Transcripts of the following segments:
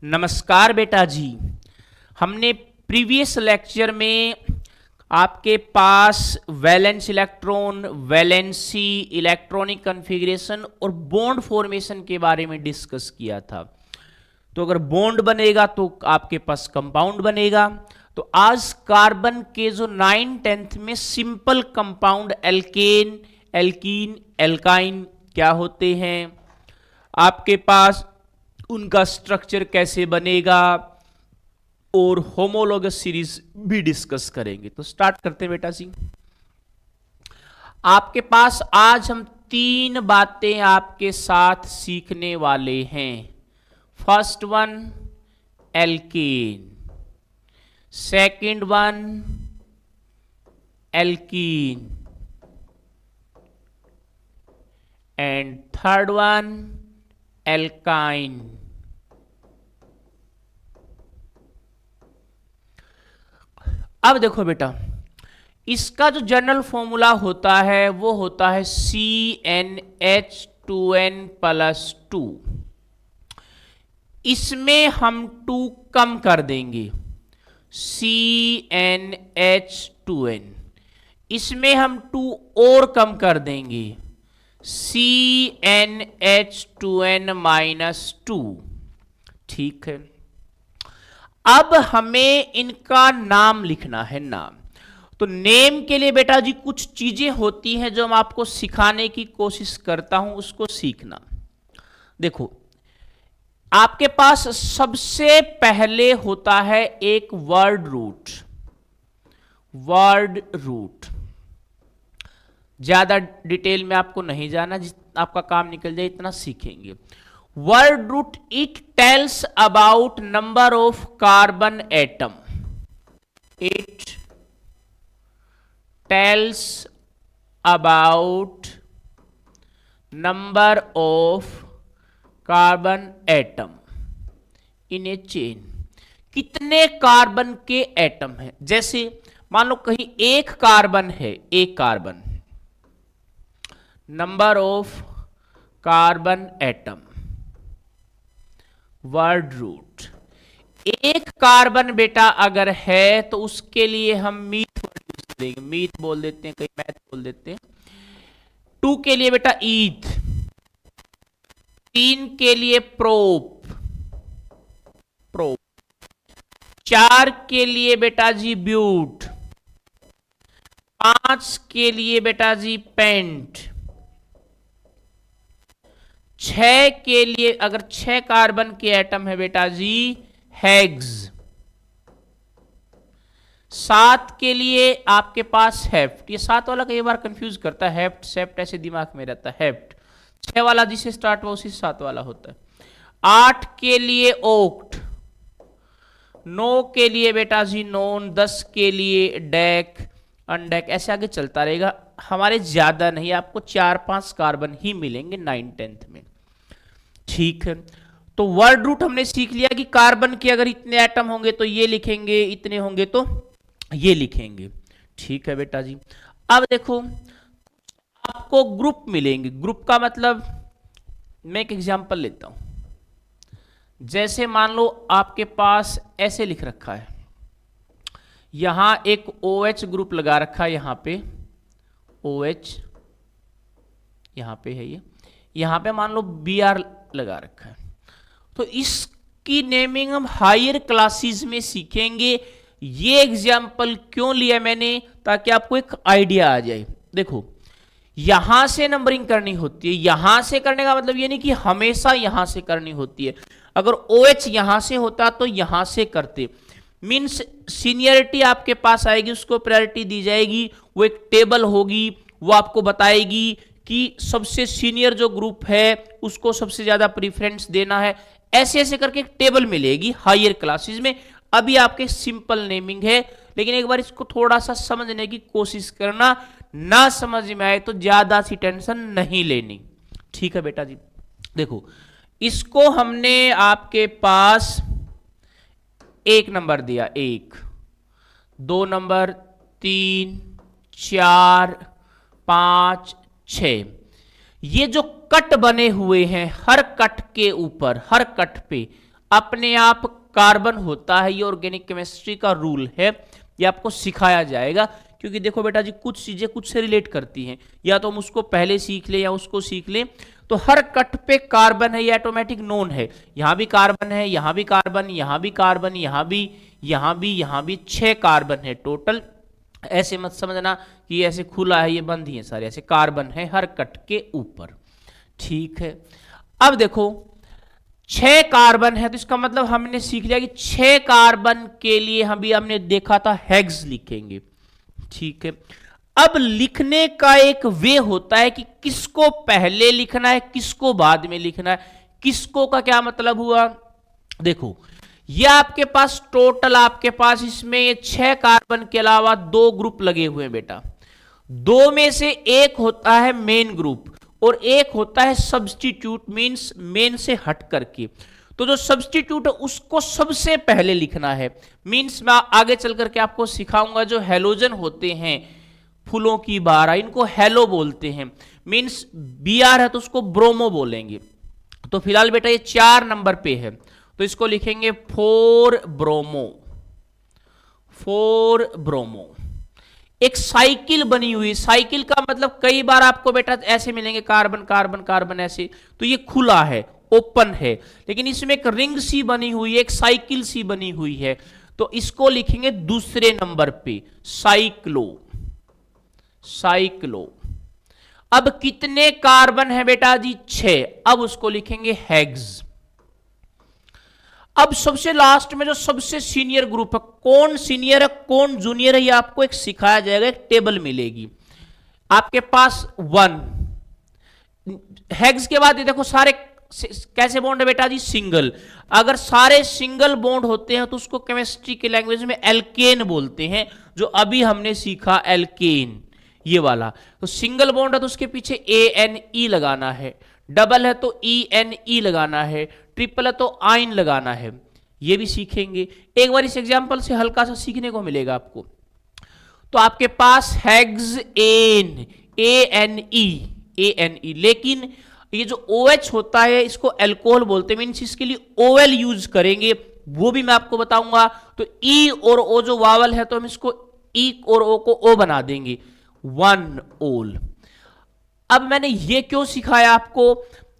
नमस्कार बेटा जी। हमने प्रीवियस लेक्चर में आपके पास valence electron, valency, electronic configuration और बॉन्ड फॉर्मेशन के बारे में डिस्कस किया था। तो अगर बॉन्ड बनेगा तो आपके पास कंपाउंड बनेगा। तो आज कार्बन के जो 9-10 में simple compound alkane, alkene, alkyne क्या होते हैं, आपके पास उनका स्ट्रक्चर कैसे बनेगा और होमोलोगस सीरीज भी डिस्कस करेंगे। तो स्टार्ट करते हैं बेटा जी। आपके पास आज हम 3 बातें आपके साथ सीखने वाले हैं। First one alkane, second one alkene and third one alkyne. अब देखो बेटा, इसका जो जनरल फॉर्मूला होता है वो होता है CnH2n+2। इसमें हम 2 कम कर देंगे, CnH2n। इसमें हम 2 और कम कर देंगे, CnH2n-2। ठीक है। अब हमें इनका नाम लिखना है, नाम। तो नेम के लिए बेटा जी कुछ चीजें होती हैं जो हम आपको सिखाने की कोशिश करता हूं, उसको सीखना। देखो, आपके पास सबसे पहले होता है एक वर्ड रूट। वर्ड रूट ज्यादा डिटेल में आपको नहीं जाना, जितना आपका काम निकल जाए इतना सीखेंगे। Word root, it tells about number of carbon atom. It tells about number of carbon atom in a chain. कितने कार्बन के एटम हैं। जैसे मान लो कहीं एक कार्बन है, एक carbon, number of carbon atom, word root. एक कार्बन बेटा अगर है तो उसके लिए हम मीथ वर्ड यूज करेंगे, मीथ बोल देते हैं, कहीं मैथ बोल देते हैं। 2 के लिए बेटा ईथ, 3 के लिए प्रोप, प्रोप, 4 के लिए बेटा जी ब्यूट, 5 के लिए बेटा जी पेंट, 6 के लिए अगर 6 कार्बन के एटम है बेटा जी हेक्स, 7 के लिए आपके पास हेप्ट। ये 7 वाला कई बार कंफ्यूज करता है, हेप्ट सेप्ट ऐसे दिमाग में रहता है। हेप्ट 6 वाला जिसे स्टार्ट हुआ उसी 7 वाला होता है। 8 के लिए ओक्ट, 9 के लिए बेटा जी नॉन, 10 के लिए डेक, अनडेक, ऐसे आगे चलता रहेगा। हमारे ज्यादा नहीं, आपको 4-5 कार्बन ही मिलेंगे 9-10 में। ठीक है। तो वर्ड रूट हमने सीख लिया कि कार्बन के अगर इतने एटम होंगे तो ये लिखेंगे, इतने होंगे तो ये लिखेंगे। ठीक है बेटा जी। अब देखो, आपको ग्रुप मिलेंगे। ग्रुप का मतलब, मैं एक एग्जांपल लेता हूं। जैसे मान लो आपके पास ऐसे लिख रखा है, यहां एक OH ग्रुप लगा रखा है, यहां पे OH, यहां पे है ये, यहां पे मान लो Br लगा रखा है। तो इसकी नेमिंग हम हायर क्लासेस में सीखेंगे। ये एग्जाम्पल क्यों लिया मैंने, ताकि आपको एक आइडिया आ जाए। देखो, यहां से नंबरिंग करनी होती है। यहां से करने का मतलब ये नहीं कि हमेशा यहां से करनी होती है। अगर OH यहां से होता तो यहां से करते। मीन्स सीनियरिटी आपके पास आएगी, उसको प्रायोरिटी दी जाएगी। वो एक टेबल होगी, वो आपको बताएगी कि सबसे सीनियर जो ग्रुप है उसको सबसे ज्यादा प्रीफरेंस देना है। ऐसे ऐसे करके एक टेबल मिलेगी हायर क्लासेस में। अभी आपके सिंपल नेमिंग है, लेकिन एक बार इसको थोड़ा सा समझने की कोशिश करना। ना समझ में आए तो ज्यादा सी टेंशन नहीं लेनी। ठीक है बेटा जी। देखो, इसको हमने आपके पास 1 नंबर दिया, 1, 2 नंबर, 3, 4, 5, 6। ये जो कट बने हुए हैं, हर कट के ऊपर, हर कट पे अपने आप कार्बन होता है। ये ऑर्गेनिक केमिस्ट्री का रूल है, ये आपको सिखाया जाएगा। क्योंकि देखो बेटा जी, कुछ चीजें कुछ से रिलेट करती हैं, या तो हम उसको पहले सीख लें या उसको सीख लें। तो हर कट पे कार्बन है, ये ऑटोमेटिक नोन है। यहां भी कार्बन है, यहां भी कार्बन, यहां भी कार्बन, यहां भी, यहां भी, यहां भी 6 कार्बन है टोटल। ऐसे मत समझना कि ऐसे खुला है, ये बंद ही है सारे, ऐसे कार्बन है हर कट के ऊपर। ठीक है, अब देखो 6 कार्बन है, तो इसका मतलब हमने सीख लिया कि 6 कार्बन के लिए हमने देखा था हेक्स लिखेंगे। ठीक है, अब लिखने का एक वे होता है कि किसको पहले लिखना है, किसको बाद में लिखना है। किसको का क्या मतलब हुआ, देखो ये आपके पास टोटल, आपके पास इसमें ये 6 कार्बन के अलावा 2 ग्रुप लगे हुए हैं बेटा। 2 में से एक होता है मेन ग्रुप और एक होता है सब्स्टिट्यूट, मींस मेन से हट करके। तो जो सब्स्टिट्यूट है उसको सबसे पहले लिखना है। मींस मैं आगे चल करके आपको सिखाऊंगा, जो हेलोजन होते हैं फूलों की बारह, इनको हेलो बोलते हैं। मींस Br है तो उसको ब्रोमो बोलेंगे। तो फिलहाल बेटा ये 4 नंबर पे है, तो इसको लिखेंगे 4 ब्रोमो। 4 ब्रोमो एक साइकिल बनी हुई, साइकिल का मतलब कई बार आपको बेटा ऐसे मिलेंगे कार्बन कार्बन कार्बन ऐसे, तो ये खुला है, ओपन है। लेकिन इसमें एक रिंग सी बनी हुई है, एक साइकिल सी बनी हुई है, तो इसको लिखेंगे दूसरे नंबर पे साइक्लो। साइक्लो। अब कितने कार्बन है बेटा जी, 6। अब उसको लिखेंगे हेक्स। अब सबसे लास्ट में जो सबसे सीनियर ग्रुप है, कौन सीनियर है कौन जूनियर है, ये आपको एक सिखाया जाएगा, एक टेबल मिलेगी आपके पास 1। हेक्स के बाद ये देखो सारे कैसे बॉन्ड है बेटा जी, सिंगल। अगर सारे सिंगल बॉन्ड होते हैं तो उसको केमिस्ट्री की लैंग्वेज में एल्केन बोलते हैं, जो अभी हमने सीखा एल्केन, ये वाला। तो सिंगल बॉन्ड है तो उसके पीछे ANE लगाना है, डबल है तो ENE लगाना है, ट्रिपल है तो आइन लगाना है। ये भी सीखेंगे एक बार, इस एग्जांपल से हल्का सा सीखने को मिलेगा आपको। तो आपके पास हेक्सेन, ANE, लेकिन ये जो OH होता है इसको अल्कोहल बोलते हैं, मीन्स इसके लिए OL यूज करेंगे, वो भी मैं आपको बताऊंगा। तो E और O जो वावल है तो हम इसको E और O को O बना देंगे, 1 ओल। अब मैंने ये क्यों सिखाया आपको,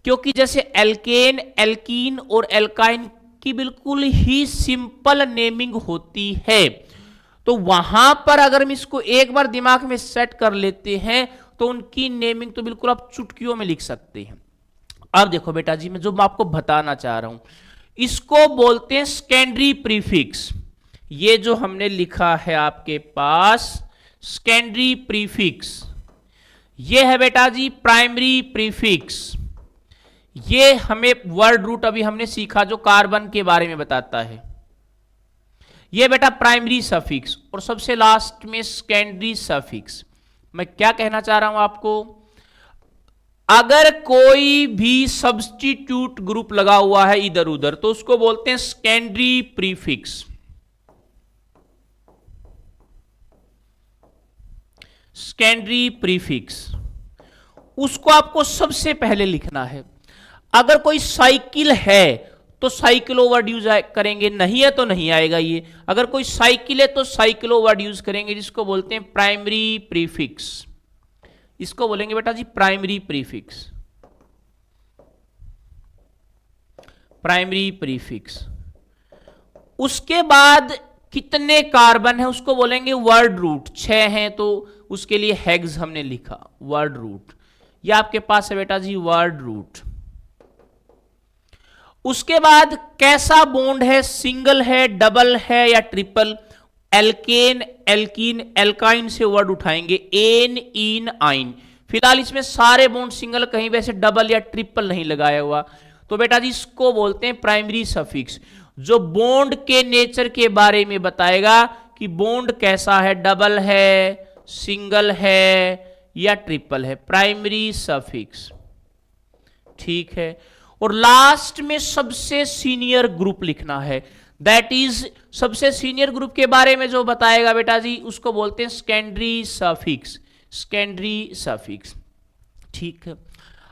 क्योंकि जैसे एल्केन, एल्कीन और एल्काइन की बिल्कुल ही सिंपल नेमिंग होती है, तो वहां पर अगर हम इसको एक बार दिमाग में सेट कर लेते हैं तो उनकी नेमिंग तो बिल्कुल आप चुटकियों में लिख सकते हैं। अब देखो बेटा जी, मैं जो आपको बताना चाह रहा हूं, इसको बोलते हैं सेकेंडरी प्रीफिक्स। ये जो हमने लिखा है आपके पास सेकेंडरी प्रीफिक्स, ये है बेटा जी प्राइमरी प्रीफिक्स। ये हमें वर्ड रूट अभी हमने सीखा जो कार्बन के बारे में बताता है, ये बेटा प्राइमरी सफिक्स, और सबसे लास्ट में सेकेंडरी सफिक्स। मैं क्या कहना चाह रहा हूं आपको, अगर कोई भी सब्स्टिट्यूट ग्रुप लगा हुआ है इधर उधर तो उसको बोलते हैं सेकेंडरी प्रीफिक्स। सेकेंडरी प्रीफिक्स, उसको आपको सबसे पहले लिखना है। अगर कोई साइकिल है तो साइक्लो वर्ड यूज करेंगे, नहीं है तो नहीं आएगा ये। अगर कोई साइकिल है तो साइक्लो वर्ड यूज करेंगे, जिसको बोलते हैं प्राइमरी प्रीफिक्स। इसको बोलेंगे बेटा जी प्राइमरी प्रीफिक्स। Primary prefix. उसके बाद कितने कार्बन है उसको बोलेंगे वर्ड रूट। 6 हैं तो उसके लिए हेक्स हमने लिखा, वर्ड रूट। ये आपके पास है बेटा जी वर्ड रूट। उसके बाद कैसा बॉन्ड है, सिंगल है, डबल है या ट्रिपल। एल्केन, एल्कीन, एल्काइन से वर्ड उठाएंगे, एन, इन, आइन। फिलहाल इसमें सारे बॉन्ड सिंगल, कहीं वैसे डबल या ट्रिपल नहीं लगाया हुआ, तो बेटा जी इसको बोलते हैं प्राइमरी सफिक्स, जो बॉन्ड के नेचर के बारे में बताएगा कि बॉन्ड कैसा है, डबल है, सिंगल है या ट्रिपल है, प्राइमरी सफिक्स। ठीक है, और लास्ट में सबसे सीनियर ग्रुप लिखना है, दैट इज सबसे सीनियर ग्रुप के बारे में जो बताएगा बेटा जी उसको बोलते हैं सेकेंडरी सफिक्स। Secondary suffix. ठीक है,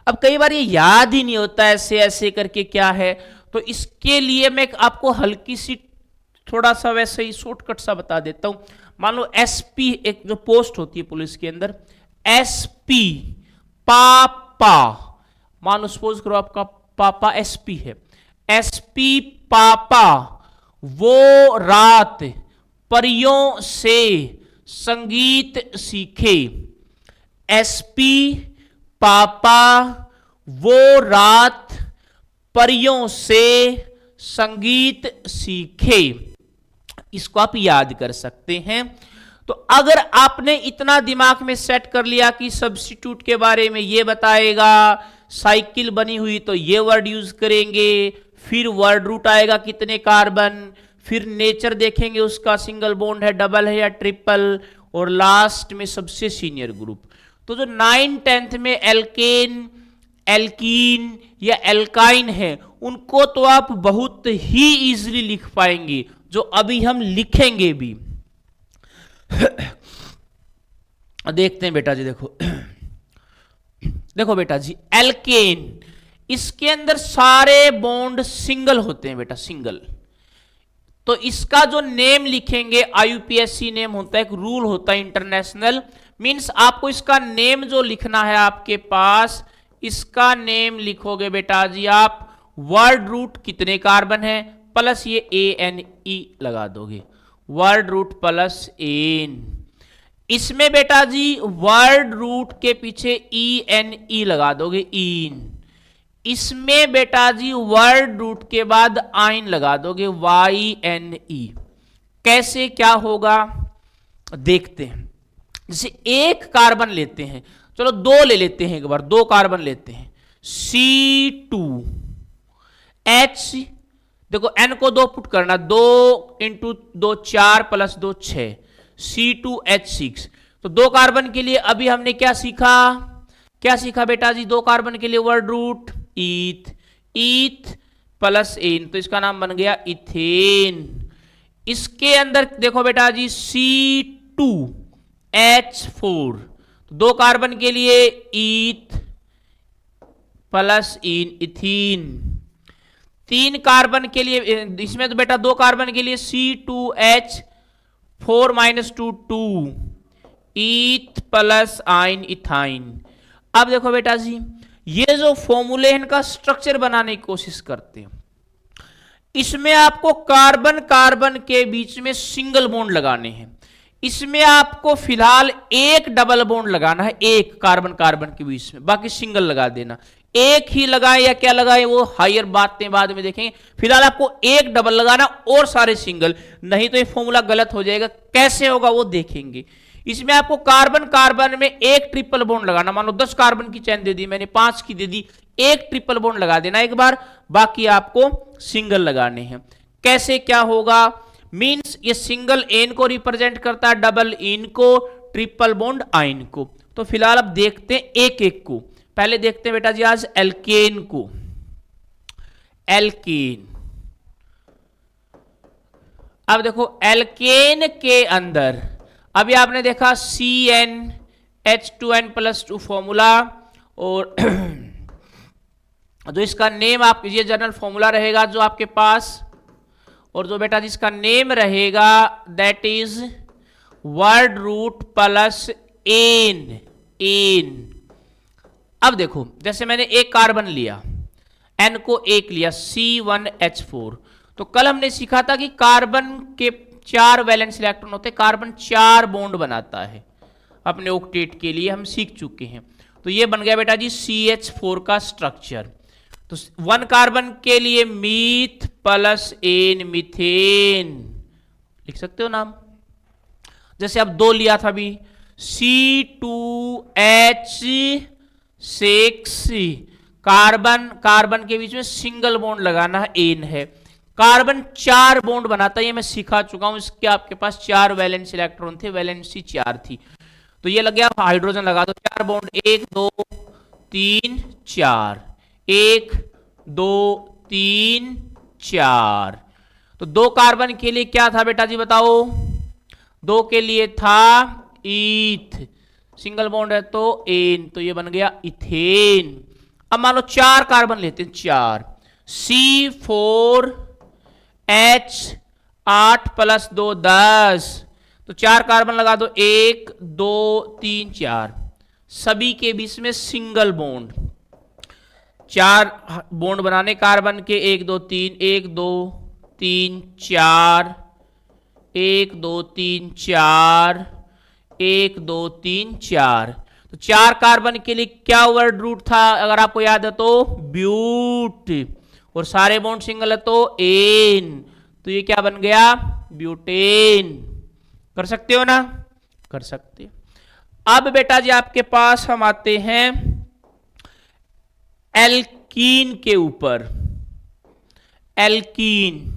अब कई बार ये याद ही नहीं होता ऐसे ऐसे करके क्या है, तो इसके लिए मैं आपको हल्की सी थोड़ा सा वैसे ही शॉर्टकट सा बता देता हूं। मान लो एसपी, एक जो पोस्ट होती है पुलिस के अंदर, एसपी पापा, मान लो सपोज करो आपका पापा एसपी है, एसपी पापा वो रात परियों से संगीत सीखे। एसपी पापा वो रात परियों से संगीत सीखे। इसको आप याद कर सकते हैं। तो अगर आपने इतना दिमाग में सेट कर लिया कि सब्स्टिट्यूट के बारे में ये बताएगा, साइकिल बनी हुई तो ये वर्ड यूज करेंगे, फिर वर्ड रूट आएगा कितने कार्बन, फिर नेचर देखेंगे उसका सिंगल बॉन्ड है, डबल है या ट्रिपल, और लास्ट में सबसे सीनियर ग्रुप। तो जो 9, 10th में एल्केन, एल्कीन या एल्काइन है, उनको तो आप बहुत ही इजीली लिख पाएंगे, जो अभी हम लिखेंगे भी। देखते हैं बेटा जी, देखो देखो बेटा जी, एल्केन, इसके अंदर सारे बॉन्ड सिंगल होते हैं बेटा, सिंगल। तो इसका जो नेम लिखेंगे, आईयूपीएससी नेम होता है, एक रूल होता है इंटरनेशनल, मींस आपको इसका नेम जो लिखना है आपके पास, इसका नेम लिखोगे बेटा जी आप, वर्ड रूट कितने कार्बन है प्लस ये ANE लगा दोगे, वर्ड रूट प्लस एन। इसमें बेटा जी वर्ड रूट के पीछे ENE लगा दोगे, इन। इसमें बेटा जी वर्ड रूट के बाद आइन लगा दोगे, YNE। कैसे क्या होगा देखते हैं। जैसे एक कार्बन लेते हैं, चलो दो ले लेते हैं, एक बार दो कार्बन लेते हैं, C2H, देखो N को 2 पुट करना, 2 × 2 4 + 2 6, C2H6। तो दो कार्बन के लिए अभी हमने क्या सीखा, क्या सीखा बेटा जी, दो कार्बन के लिए वर्ड रूट ईथ, ईथ प्लस एन, तो इसका नाम बन गया इथेन। इसके अंदर देखो बेटा जी C2H4, तो दो कार्बन के लिए ईथ प्लस इन, इथीन। 3 कार्बन के लिए, इसमें तो बेटा दो कार्बन के लिए C2H4 - 2 2, ईथ प्लस आइन, इथाइन। अब देखो बेटा जी, ये जो फॉर्मूले हैं इनका स्ट्रक्चर बनाने की कोशिश करते हैं। इसमें आपको कार्बन कार्बन के बीच में सिंगल बॉन्ड लगाने हैं। इसमें आपको फिलहाल एक डबल बॉन्ड लगाना है, एक कार्बन कार्बन के बीच में, बाकी सिंगल लगा देना। एक ही लगाए या क्या लगाए वो हायर बातें बाद में देखेंगे। फिलहाल आपको एक डबल लगाना और सारे सिंगल, नहीं तो ये फॉर्मूला गलत हो जाएगा। कैसे होगा वो देखेंगे। इसमें आपको कार्बन कार्बन में एक ट्रिपल बॉन्ड लगाना। मान लो 10 कार्बन की चेन दे दी मैंने, 5 की दे दी, एक ट्रिपल बॉन्ड लगा देना एक बार, बाकी आपको सिंगल लगाने हैं। कैसे क्या होगा, मींस ये सिंगल एन को रिप्रेजेंट करता है, डबल इन को, ट्रिपल बॉन्ड आइन को। तो फिलहाल अब देखते हैं एक एक को। पहले देखते हैं बेटा जी आज एल्केन को। एल्केन, अब देखो एल्केन के अंदर अभी आपने देखा CnH2n+2 फॉर्मूला, और जो इसका नेम आप ये जनरल फॉर्मूला रहेगा जो आपके पास, और जो बेटा जिसका नेम रहेगा that is word root plus N, N. अब देखो जैसे मैंने एक कार्बन लिया, N को एक लिया, C1H4। तो कल हमने सीखा था कि कार्बन के 4 वैलेंस इलेक्ट्रॉन होते हैं, कार्बन 4 बॉन्ड बनाता है अपने ऑक्टेट के लिए, हम सीख चुके हैं। तो ये बन गया बेटा जी CH4 का स्ट्रक्चर। तो 1 कार्बन के लिए मीथ प्लस एन, मीथेन लिख सकते हो नाम। जैसे अब 2 लिया था अभी, C2H6, कार्बन कार्बन के बीच में सिंगल बॉन्ड लगाना है, एन है। कार्बन 4 बॉन्ड बनाता है, ये मैं सिखा चुका हूं। इसके आपके पास 4 वैलेंस इलेक्ट्रॉन थे, वैलेंसी 4 थी। तो ये लग गया, हाइड्रोजन लगा दो, 4 बॉन्ड, 1 2 3 4, 1 2 3 4। तो 2 कार्बन के लिए क्या था बेटा जी बताओ, 2 के लिए था ईथ, सिंगल बॉन्ड है तो एन, तो ये बन गया इथेन। अब मान लो 4 कार्बन लेते हैं, 4, C4H 8 + 2 10, तो 4 कार्बन लगा दो, 1 2 3 4, सभी के बीच में सिंगल बॉन्ड, 4 बॉन्ड बनाने कार्बन के, 1 2 3 1 2 3 4, 1 2 3 4, 1 2 3 4, तो 4 कार्बन के लिए क्या वर्ड रूट था अगर आपको याद है तो ब्यूट, और सारे बॉन्ड सिंगल है तो एन, तो ये क्या बन गया ब्यूटेन। कर सकते हो ना, कर सकते। अब बेटा जी आपके पास हम आते हैं एल्कीन के ऊपर। एल्कीन,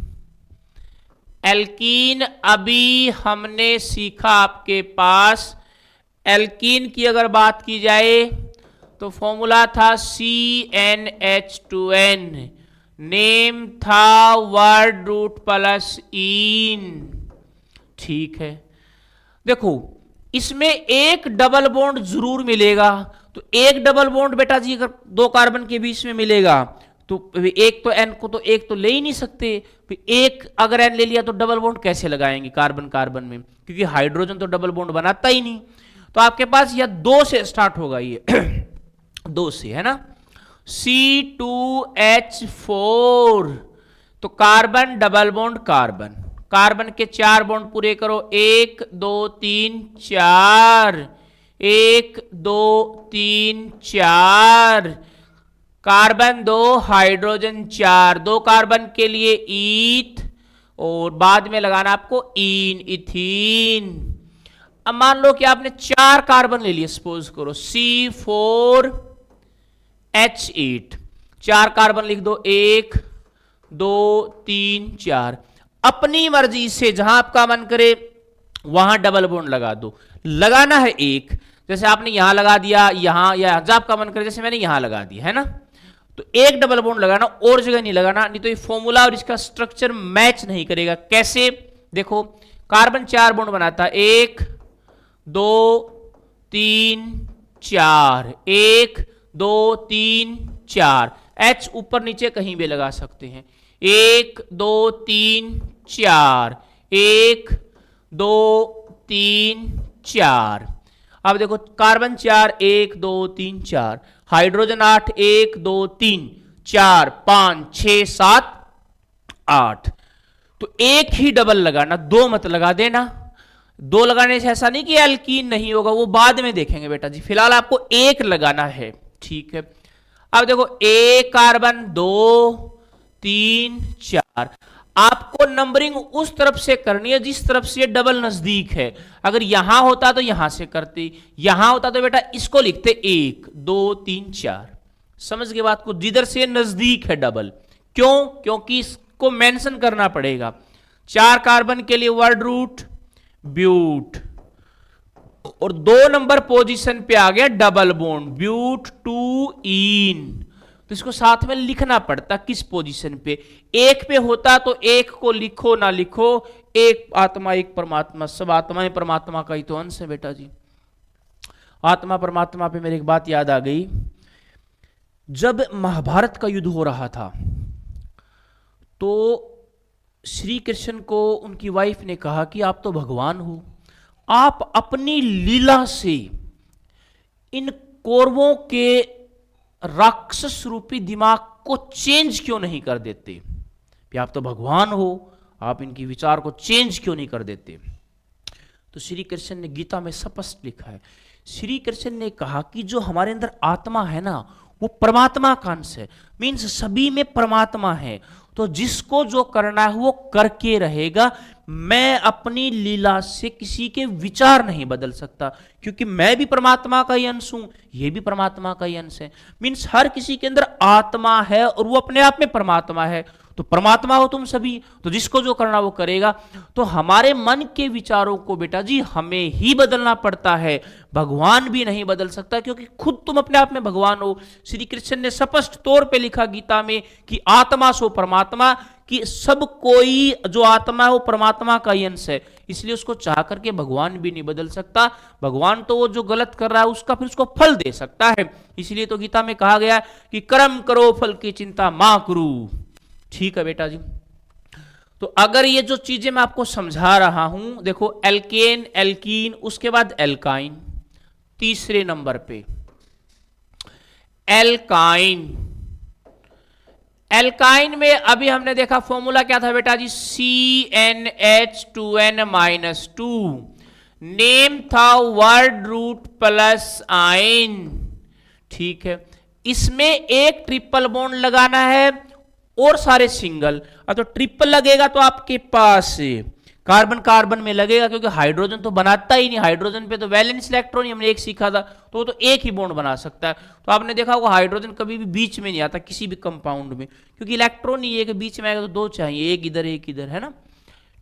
एल्कीन अभी हमने सीखा आपके पास, एल्कीन की अगर बात की जाए तो फॉर्मूला था CnH2n, नेम था वर्ड रूट प्लस इन, ठीक है। देखो इसमें एक डबल बॉन्ड जरूर मिलेगा, तो एक डबल बॉन्ड बेटा जी अगर 2 कार्बन के बीच में मिलेगा तो एक तो n को तो एक तो ले ही नहीं सकते, एक अगर n ले लिया तो डबल बॉन्ड कैसे लगाएंगे कार्बन कार्बन में, क्योंकि हाइड्रोजन तो डबल बॉन्ड बनाता ही नहीं। तो आपके पास यह 2 से स्टार्ट होगा, ये 2 से है ना, C2H4, तो carbon double bond carbon, carbon के 4 बॉन्ड पूरे करो, 1 2 3 4, 1 2 3 4, कार्बन 2 हाइड्रोजन 4, 2 कार्बन के लिए ईथ, और बाद में लगाना आपको इन, इथीन। अब मान लो कि आपने 4 कार्बन ले लिए, सपोज करो C4H8, 4 कार्बन लिख दो, 1 2 3 4, अपनी मर्जी से जहां आपका मन करे वहां डबल बॉन्ड लगा दो, लगाना है एक, जैसे आपने यहां लगा दिया, यहां, या जब आपका मन करे, जैसे मैंने यहां लगा दिया है ना, तो एक डबल बॉन्ड लगाना, और जगह नहीं लगाना, नहीं तो ये फॉर्मूला और इसका स्ट्रक्चर मैच नहीं करेगा। कैसे, देखो कार्बन 4 बॉन्ड बनाता है, 1 2 3 4, 1 2 3 4, H ऊपर नीचे कहीं भी लगा सकते हैं, 1 2 3 4, 1 2 3 4। अब देखो कार्बन 4 1 2 3 4, हाइड्रोजन 8 1 2 3 4 5 6 7 8, तो एक ही डबल लगाना, 2 मत लगा देना। 2 लगाने से ऐसा नहीं कि एल्कीन नहीं होगा, वो बाद में देखेंगे बेटा जी, फिलहाल आपको एक लगाना है, ठीक है। अब देखो एक कार्बन 2 3 4, आपको नंबरिंग उस तरफ से करनी है जिस तरफ से डबल नजदीक है। अगर यहां होता तो यहां से करते, यहां होता तो बेटा इसको लिखते 1 2 3 4, समझ गए बात को, जिधर से नजदीक है डबल। क्यों, क्योंकि इसको मेंशन करना पड़ेगा। 4 कार्बन के लिए वर्ड रूट ब्यूट, और 2 नंबर पोजीशन पे आ गया डबल बॉन्ड ब्यूट 2 इन, तो इसको साथ में लिखना पड़ता किस पोजीशन पे, एक पे होता तो एक को लिखो ना लिखो, एक आत्मा एक परमात्मा, सब आत्माएं परमात्मा का ही तो अंश है बेटा जी। आत्मा परमात्मा पे मेरी एक बात याद आ गई, जब महाभारत का युद्ध हो रहा था तो श्री कृष्ण को उनकी वाइफ ने कहा कि आप तो भगवान हो, आप अपनी लीला से इन कौरवों के राक्षस रूपी दिमाग को चेंज क्यों नहीं कर देते, कि आप तो भगवान हो, आप इनकी विचार को चेंज क्यों नहीं कर देते। तो श्री कृष्ण ने गीता में स्पष्ट लिखा है, श्री कृष्ण ने कहा कि जो हमारे अंदर आत्मा है ना वो परमात्मा का अंश है, मीन्स सभी में परमात्मा है, तो जिसको जो करना है वो करके रहेगा। मैं अपनी लीला से किसी के विचार नहीं बदल सकता, क्योंकि मैं भी परमात्मा का ही अंश हूं, ये भी परमात्मा का ही अंश है। मीन्स हर किसी के अंदर आत्मा है और वो अपने आप में परमात्मा है, तो परमात्मा हो तुम सभी, तो जिसको जो करना वो करेगा। तो हमारे मन के विचारों को बेटा जी हमें ही बदलना पड़ता है, भगवान भी नहीं बदल सकता, क्योंकि खुद तुम अपने आप में भगवान हो। श्री कृष्ण ने स्पष्ट तौर पे लिखा गीता में कि आत्मा सो परमात्मा, कि सब कोई जो आत्मा है वो परमात्मा का ही अंश है, इसलिए उसको चाह करके भगवान भी नहीं बदल सकता। भगवान तो वो जो गलत कर रहा है उसका फिर उसको फल दे सकता है, इसलिए तो गीता में कहा गया कि कर्म करो फल की चिंता मां करो। ठीक है बेटा जी। तो अगर ये जो चीजें मैं आपको समझा रहा हूं, देखो एल्केन, एल्कीन, उसके बाद एल्काइन, तीसरे नंबर पे एल्काइन। एल्काइन में अभी हमने देखा फॉर्मूला क्या था बेटा जी, CnH2n-2, नेम था वर्ड रूट प्लस आइन। ठीक है, इसमें एक ट्रिपल बॉन्ड लगाना है और सारे सिंगल। अब तो ट्रिपल लगेगा तो आपके पास कार्बन कार्बन में लगेगा, क्योंकि हाइड्रोजन तो बनाता ही नहीं, हाइड्रोजन पे तो वैलेंस इलेक्ट्रॉन ही हमने एक सीखा था, तो वो तो एक ही बॉन्ड बना सकता है। तो आपने देखा होगा हाइड्रोजन कभी भी बीच में नहीं आता किसी भी कंपाउंड में, क्योंकि इलेक्ट्रॉन ही एक बीच में आएगा तो दो चाहिए, एक इधर एक इधर, है ना।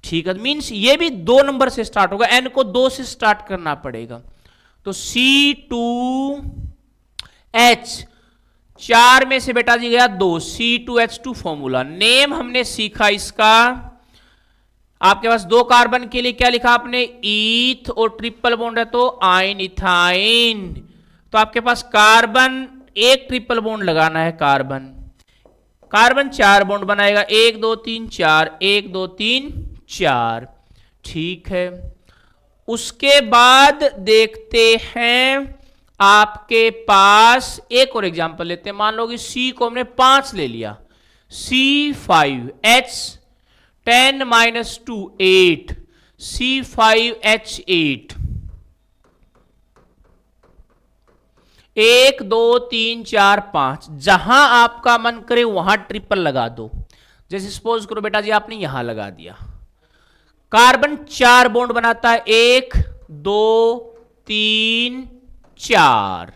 ठीक है, मीन्स ये भी 2 नंबर से स्टार्ट होगा, एन को 2 से स्टार्ट करना पड़ेगा। तो C2H 4 में से बेटा जी गया 2, C2H2 फॉर्मूला। नेम हमने सीखा इसका, आपके पास 2 कार्बन के लिए क्या लिखा आपने, ईथ, और ट्रिपल बॉन्ड है तो आइन, इथाइन। तो आपके पास कार्बन एक ट्रिपल बॉन्ड लगाना है, कार्बन कार्बन 4 बॉन्ड बनाएगा, 1 2 3 4, 1 2 3 4। ठीक है, उसके बाद देखते हैं आपके पास एक और एग्जांपल लेते हैं। मान लो कि C को हमने 5 ले लिया, C5H 10-2 8, C5H8, 1 2 3 4 5। जहां आपका मन करे वहां ट्रिपल लगा दो। जैसे सपोज करो बेटा जी आपने यहां लगा दिया, कार्बन 4 बॉन्ड बनाता है, 1 2 3 4,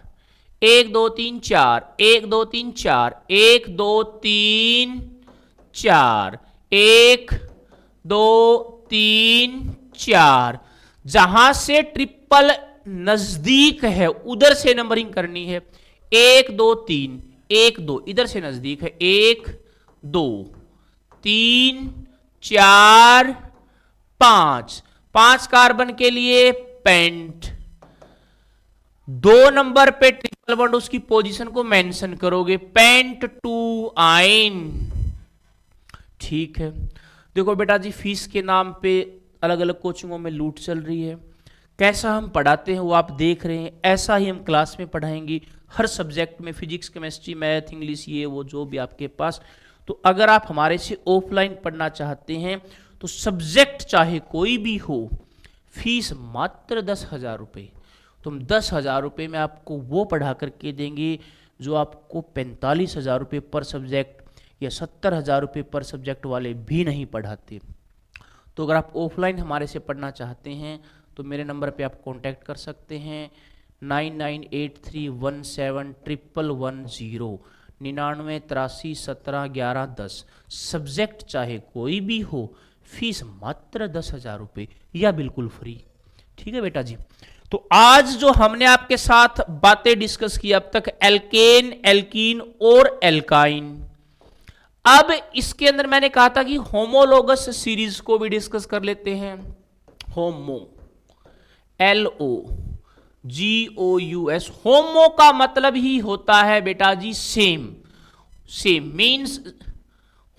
1 2 3 4, 1 2 3 4, 1 2 3 4, 1 2 3 4। जहां से ट्रिपल नजदीक है उधर से नंबरिंग करनी है, 1 2 3, 1 2 इधर से नजदीक है, 1 2 3 4 5। 5 कार्बन के लिए पेंट, 2 नंबर पे ट्रिपल बॉन्ड, उसकी पोजीशन को मेंशन करोगे, पेंट 2 आइन। ठीक है, देखो बेटा जी फीस के नाम पे अलग अलग कोचिंगों में लूट चल रही है। कैसा हम पढ़ाते हैं वो आप देख रहे हैं, ऐसा ही हम क्लास में पढ़ाएंगे हर सब्जेक्ट में, फिजिक्स केमिस्ट्री मैथ इंग्लिश ये वो जो भी आपके पास। तो अगर आप हमारे से ऑफलाइन पढ़ना चाहते हैं तो सब्जेक्ट चाहे कोई भी हो, फीस मात्र 10,000 रुपये। तो हम 10,000 रुपये में आपको वो पढ़ा करके देंगे जो आपको 45,000 रुपये पर सब्जेक्ट या 70,000 रुपये पर सब्जेक्ट वाले भी नहीं पढ़ाते। तो अगर आप ऑफलाइन हमारे से पढ़ना चाहते हैं तो मेरे नंबर पे आप कांटेक्ट कर सकते हैं, 9983171110, 9983171110। सब्जेक्ट चाहे कोई भी हो, फीस मात्र 10,000 रुपये या बिल्कुल फ्री। ठीक है बेटा जी। तो आज जो हमने आपके साथ बातें डिस्कस की अब तक, एल्केन, एल्कीन और एल्काइन। अब इसके अंदर मैंने कहा था कि होमोलोगस सीरीज को भी डिस्कस कर लेते हैं। होमो, LOGOUS, होमो का मतलब ही होता है बेटा जी same. Same means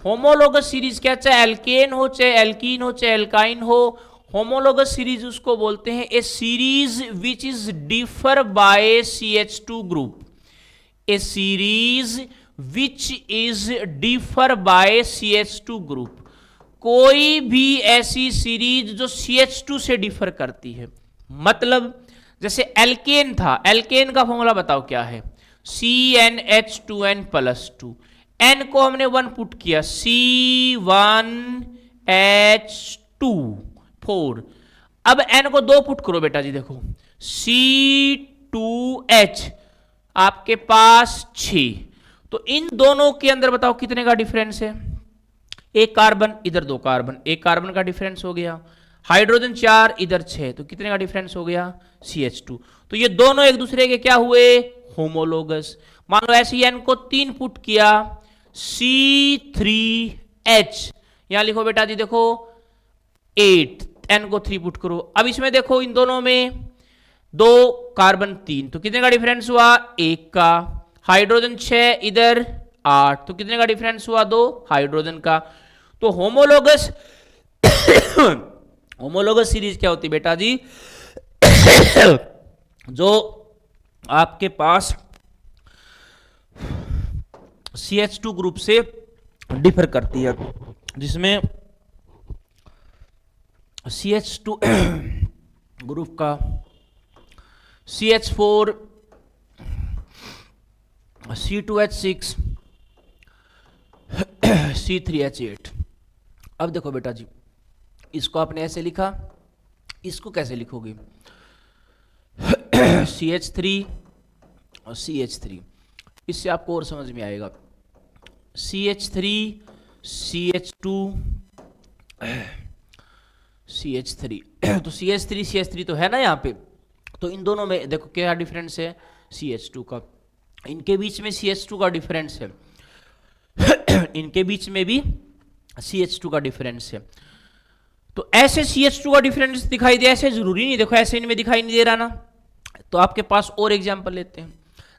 homologous series क्या, चाहे एल्केन हो, चाहे एल्कीन हो, चाहे एल्काइन हो, होमोलोगस सीरीज उसको बोलते हैं a series which is differ by CH2 group. A series which is differ by CH2 group, कोई भी ऐसी सीरीज जो CH2 से डिफर करती है। मतलब जैसे एल्केन था, एल्केन का फॉर्मूला बताओ क्या है, CnH2n+2, n को हमने 1 पुट किया, C1H2 अब n को 2 पुट करो बेटा जी, देखो C2H आपके पास 6। तो इन दोनों के अंदर बताओ कितने का डिफरेंस है, एक कार्बन इधर 2 कार्बन, एक कार्बन का डिफरेंस हो गया, हाइड्रोजन 4 इधर 6, तो कितने का डिफरेंस हो गया, CH2। तो ये दोनों एक दूसरे के क्या हुए, होमोलोगस। मान लो ऐसे n को 3 पुट किया, C3H यहां लिखो बेटा जी, देखो 8, n को 3 पुट करो। अब इसमें देखो इन दोनों में 2 कार्बन 3, तो कितने का डिफरेंस हुआ? 1 का। हाइड्रोजन 6, इधर 8, तो कितने का डिफरेंस हुआ? 2 हाइड्रोजन का। तो होमोलोगस होमोलोगस सीरीज क्या होती है बेटा जी? जो आपके पास CH2 ग्रुप से डिफर करती है, जिसमें CH2 ग्रुप का CH4 C2H6 C3H8। अब देखो बेटा जी, इसको आपने ऐसे लिखा, इसको कैसे लिखोगे? CH3 और CH3, इससे आपको और समझ में आएगा। CH3 CH2 CH3 तो CH3 तो है ना यहाँ पे, तो इन दोनों में देखो क्या डिफरेंस है? CH2 का। इनके बीच में CH2 का डिफरेंस है, इनके बीच में भी CH2 का डिफरेंस है। तो ऐसे CH2 का डिफरेंस दिखाई दे, ऐसे जरूरी नहीं, देखो ऐसे इनमें दिखाई नहीं दे रहा ना। तो आपके पास और एग्जांपल लेते हैं,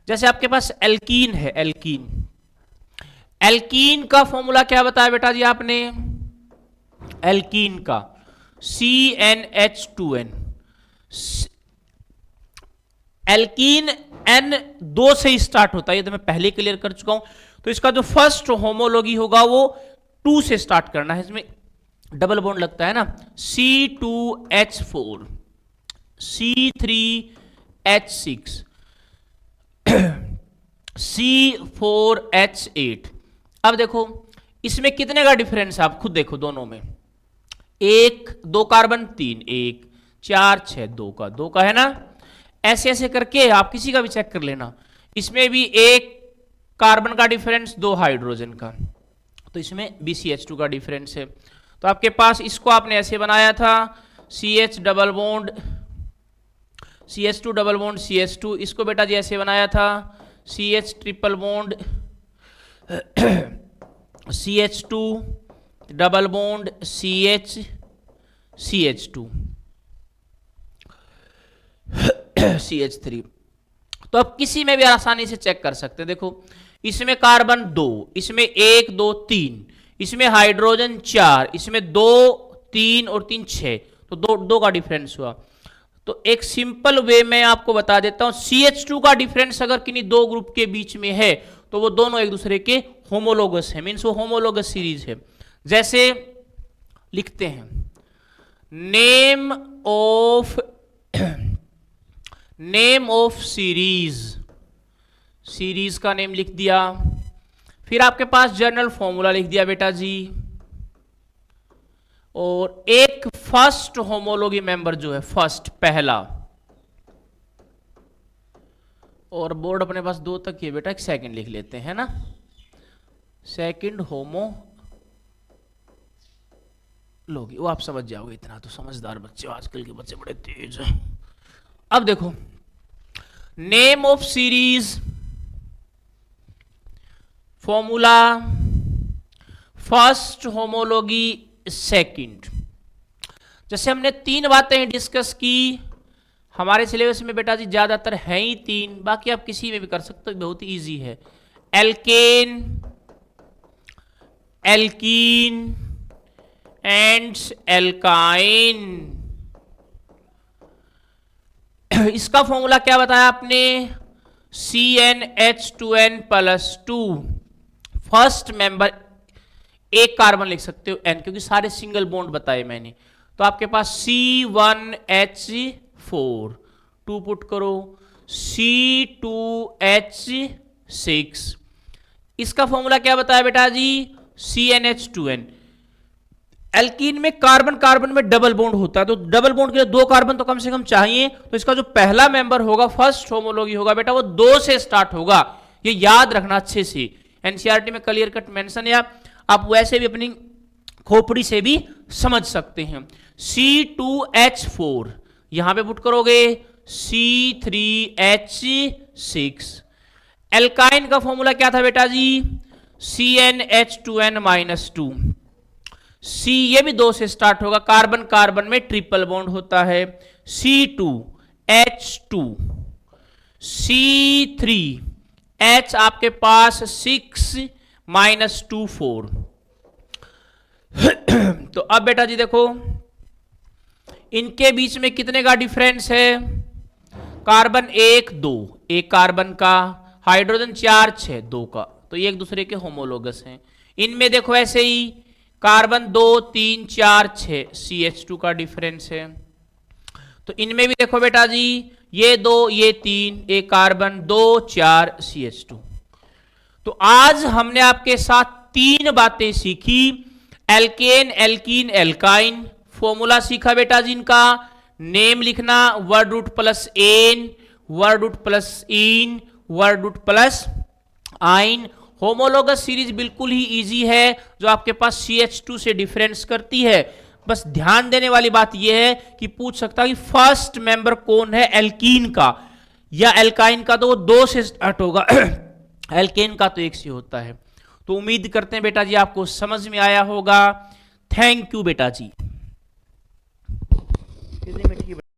जैसे आपके पास एल्कीन है, एल्कीन। एल्कीन का फॉर्मूला क्या बताया बेटा जी आपने? एल्कीन का CnH2n। एल्कीन N 2 से स्टार्ट होता है, ये तो मैं पहले क्लियर कर चुका हूं। तो इसका जो फर्स्ट होमोलॉगी होगा वो 2 से स्टार्ट करना है, इसमें डबल बॉन्ड लगता है ना। C2H4 C3H6 C4H8। अब देखो इसमें कितने का डिफरेंस है, आप खुद देखो दोनों में। 1 2 कार्बन 3 1 4 6 2 का है ना। ऐसे ऐसे करके आप किसी का भी चेक कर लेना। इसमें भी 1 कार्बन का डिफरेंस, 2 हाइड्रोजन का, तो इसमें भी CH2 का डिफरेंस है। तो आपके पास इसको आपने ऐसे बनाया था CH double bond CH2 double bond CH2, इसको बेटा जी ऐसे बनाया था CH triple bond CH2 double bond CH2 CH3। तो अब किसी में भी आसानी से चेक कर सकते हैं। देखो इसमें कार्बन 2, इसमें 1 2 3, इसमें हाइड्रोजन 4, इसमें 2 3 और 3 6, तो 2 का डिफरेंस हुआ। तो एक सिंपल वे में आपको बता देता हूं, CH2 का डिफरेंस अगर किन्हीं 2 ग्रुप के बीच में है तो वो दोनों एक दूसरे के होमोलोगस है, मीन्स वो होमोलोगस सीरीज है। जैसे लिखते हैं नेम ऑफ सीरीज का नेम लिख दिया, फिर आपके पास जनरल फॉर्मूला लिख दिया बेटा जी, और एक फर्स्ट होमोलॉगी मेंबर जो है, फर्स्ट पहला, और बोर्ड अपने पास 2 तक ही है बेटा, एक सेकंड लिख लेते हैं ना, सेकंड होमोलॉगी। वो आप समझ जाओगे, इतना तो समझदार बच्चे, आजकल के बच्चे बड़े तेज हैं। अब देखो name of series formula, first homology second. जैसे हमने 3 बातें डिस्कस की, हमारे सिलेबस में बेटा जी ज्यादातर है ही 3, बाकी आप किसी में भी कर सकते हो, बहुत ही इजी है। Alkane, alkene and alkyne. इसका फॉर्मूला क्या बताया आपने? CnH2n+2। फर्स्ट मेंबर एक कार्बन लिख सकते हो N, क्योंकि सारे सिंगल बॉन्ड बताए मैंने। तो आपके पास C1H4, 2 पुट करो, C2H6। इसका फॉर्मूला क्या बताया बेटा जी? CnH2n। एल्कीन में कार्बन कार्बन में डबल बॉन्ड होता है, तो डबल बॉन्ड के लिए 2 कार्बन तो कम से कम चाहिए। तो इसका जो पहला मेंबर होगा, फर्स्ट होमोलॉगी होगा बेटा, वो 2 से स्टार्ट होगा। ये याद रखना अच्छे से, एनसीईआरटी में क्लियर कट मेंशन है। आप वैसे भी अपनी खोपड़ी से भी समझ सकते हैं। C2H4 यहां पे पुट करोगे C3H6। एल्काइन का फॉर्मूला क्या था बेटा जी? CnH2n-2। C ये भी 2 से स्टार्ट होगा, कार्बन कार्बन में ट्रिपल बॉन्ड होता है, C2H2, C3 H आपके पास 6 - 2 4। तो अब बेटा जी देखो इनके बीच में कितने का डिफरेंस है, कार्बन 1 2, एक कार्बन का, हाइड्रोजन 4 6 2 का, तो ये एक दूसरे के होमोलोगस हैं। इनमें देखो ऐसे ही कार्बन 2 3 4 6 CH2 का डिफरेंस है। तो इनमें भी देखो बेटा जी ये 2 ये 3, एक कार्बन 2 4 CH2। तो आज हमने आपके साथ 3 बातें सीखी, एल्केन एल्कीन एल्काइन, फॉर्मूला सीखा बेटा जी इनका, नेम लिखना word root plus ane, word root plus ene, word root plus yne. Homologous series बिल्कुल ही इजी है जो आपके पास CH2 से डिफरेंस करती है। बस ध्यान देने वाली बात यह है कि पूछ सकता है कि फर्स्ट मेंबर कौन है एल्कीन का या एल्काइन का, तो वो 2 से स्टार्ट होगा एल्केन का तो 1 से होता है। तो उम्मीद करते हैं बेटा जी आपको समझ में आया होगा। थैंक यू बेटा जी।